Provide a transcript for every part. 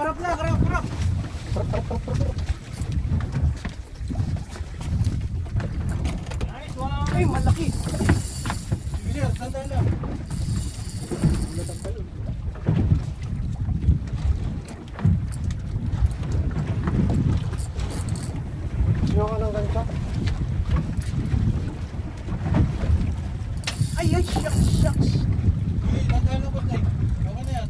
harap na, harap, harap. Nice one. Ay, malaki. Sige sir, sandaan lang. Latang talon. Siyo ka ng ganito. Ay, ay, shucks, shucks. Hey, sandaan lang po, Tay. Okay na yan.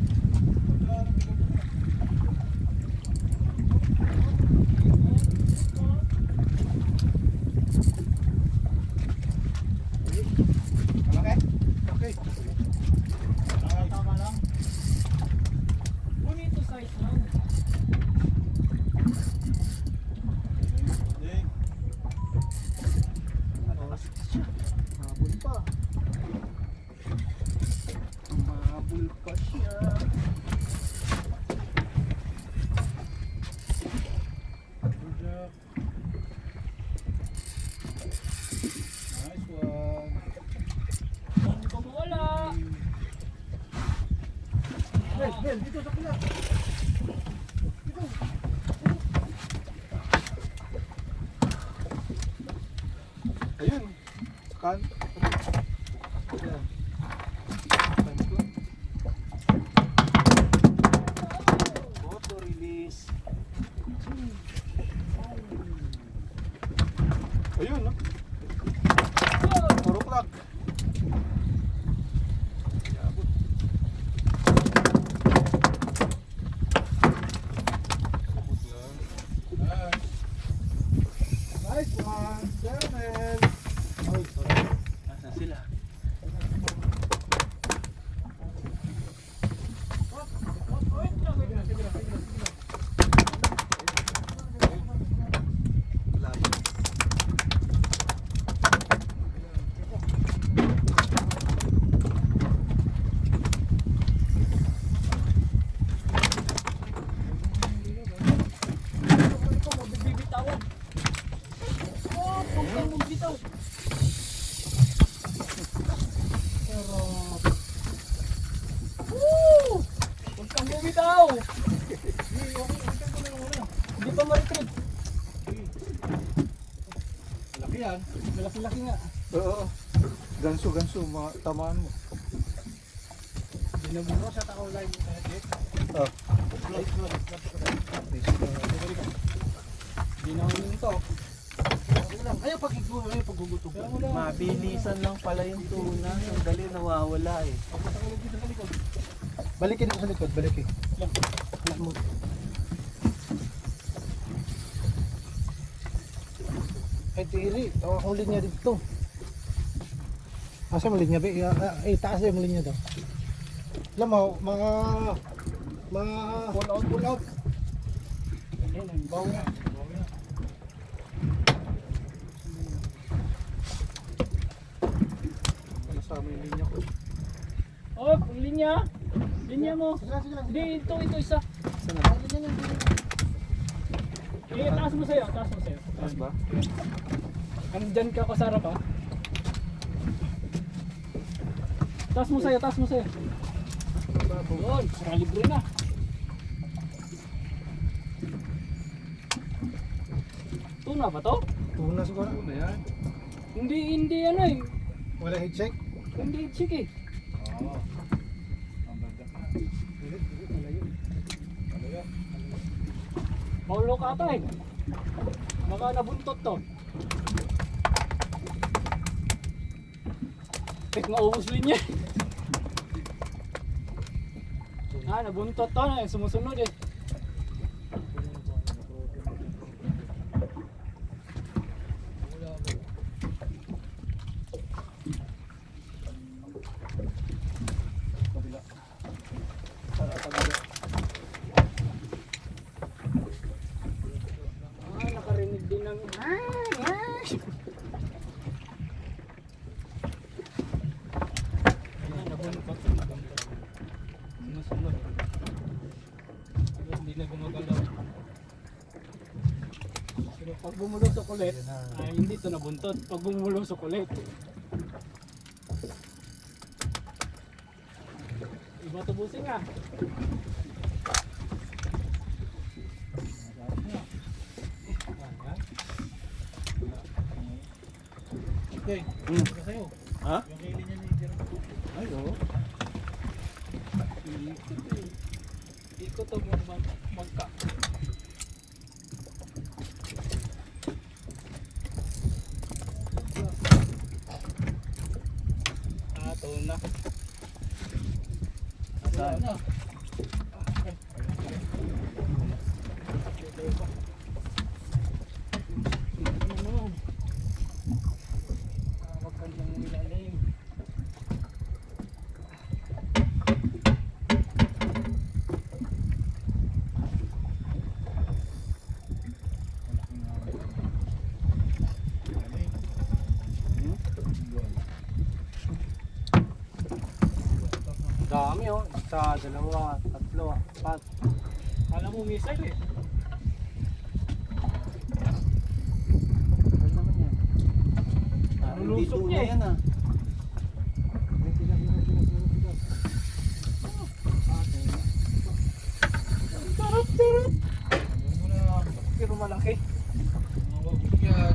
Okay. Tama lang. Bonito size lang. Mahabol pa. Mahabol pa siya. Good job. Nice one. Hindi ko mawala. Bel, dito sa pila. Ayun. Kan. Ayan. Auto release. Ayun, no? 4 o'clock. Nice one, seven. Ay, sorry. Nasaan sila? Bibitawan. Oh, huwag kang magbitaw. Woo! Huwag kang bumitaw. Hindi pa ma-retrieve. Malaki yan. Malaki-laki nga. Oo. Ganso, mga tamaan mo. Binaburo sa tao live mo kaya Jake. Oh. Binawin to. Ayaw pag-gugutom. Mabilisan lang pala yung tuna. Sandali nawawala eh. Balikin mo sa likod, balikin. Anak mo. Ay, tiri. Tawag akong linya dito. Asa mo linya, be? Taas yung linya daw. Alam mo, mga pull out. Ayun, ang bawo nga. Kasama yung linya ko. Oh, ang linya. Linya mo. Sige lang. Hindi, ito isa. Sana. Eh, taas mo sa'yo. Taas ba? Andyan ka kasara pa. Taas mo sa'yo. Yun, saka libre na. Tuna ba to? Tuna siguro. Tuna yan. Hindi ano eh. Wala head check? Hindi chiki. Oo. Ang ganda ka. Malayo. Paulo ka ata eh. Baka nabuntot to. Maubos linya. Nabuntot to na. Sumusunod eh. Nakarinig din ng nabuntot. Sumusunod. Hindi na gumagalaw. Pero pag bumulusok ulit, ay hindi ito nabuntot. Pag bumulusok ulit, iba to busing ah. Koy. Hmm. Sa'yo. Ha? Yung kili niya ni Jerome. Ay, oo. Ikot eh. Ikot ang magka. Ito na. Saan na? Huwag ka nang nilalim. Dami oh. Isa, dalawa, tatlo, apat. Alam mo, missile eh. Ano naman yan? Lulusok niya eh. yan ah. Charot, charot. Pero malaki. Yan.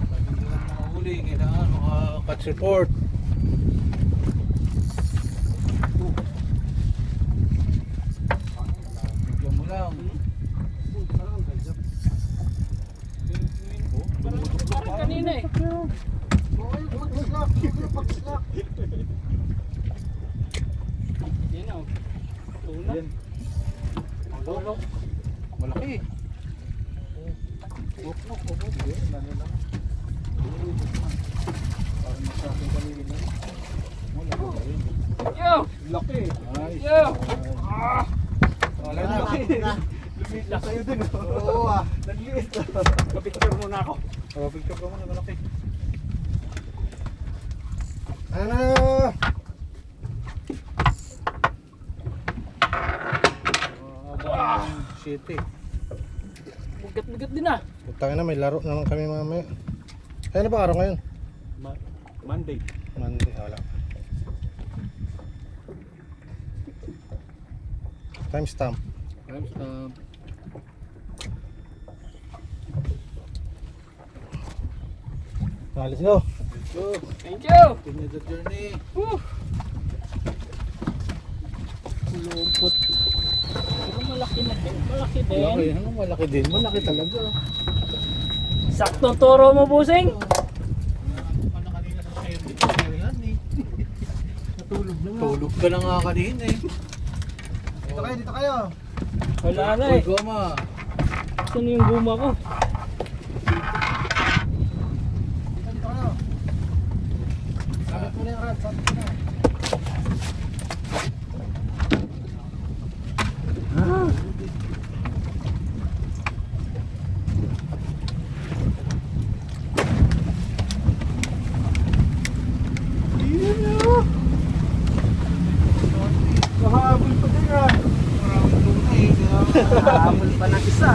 Pag hindi ka makahuli, kailangan maka-catch report. Bigyan mo lang. Parang kanina eh. Yan o. Tuna. Yan. Ulok. Malaki. Wok. Ano lang. Parang sa akin kanina. Malaki ba yun? Yo! Laki. Nice. Yo! Ah. Wala na. Lumila sa'yo dun. Oo ah. Nagliit. Kapicture muna ako. Oh, picture ka muna, malaki. Ano? Shit eh. Bugat-bugat din ah. Putangin na, may laro naman kami mamaya. Ano ba araw ngayon? Monday. Monday, wala. Timestamp. Let's go. Let's go. Thank you! Continue the journey. Woo! Lupot. Pero malaki na din. Malaki din. Malaki, ano malaki din. Malaki talaga. Saktong toro mo, busing. Ano kanina sa service? Yan eh. Natulog na nga. Tulog ka na nga kanina eh. Dito kayo. Wala na eh. Goma. Saan yung guma ko? Dito kayo. Sabit mo na yung rad. Sabit mo na. Mahabol pa din ah. Maraming tuna eh. Habol pa ng isa.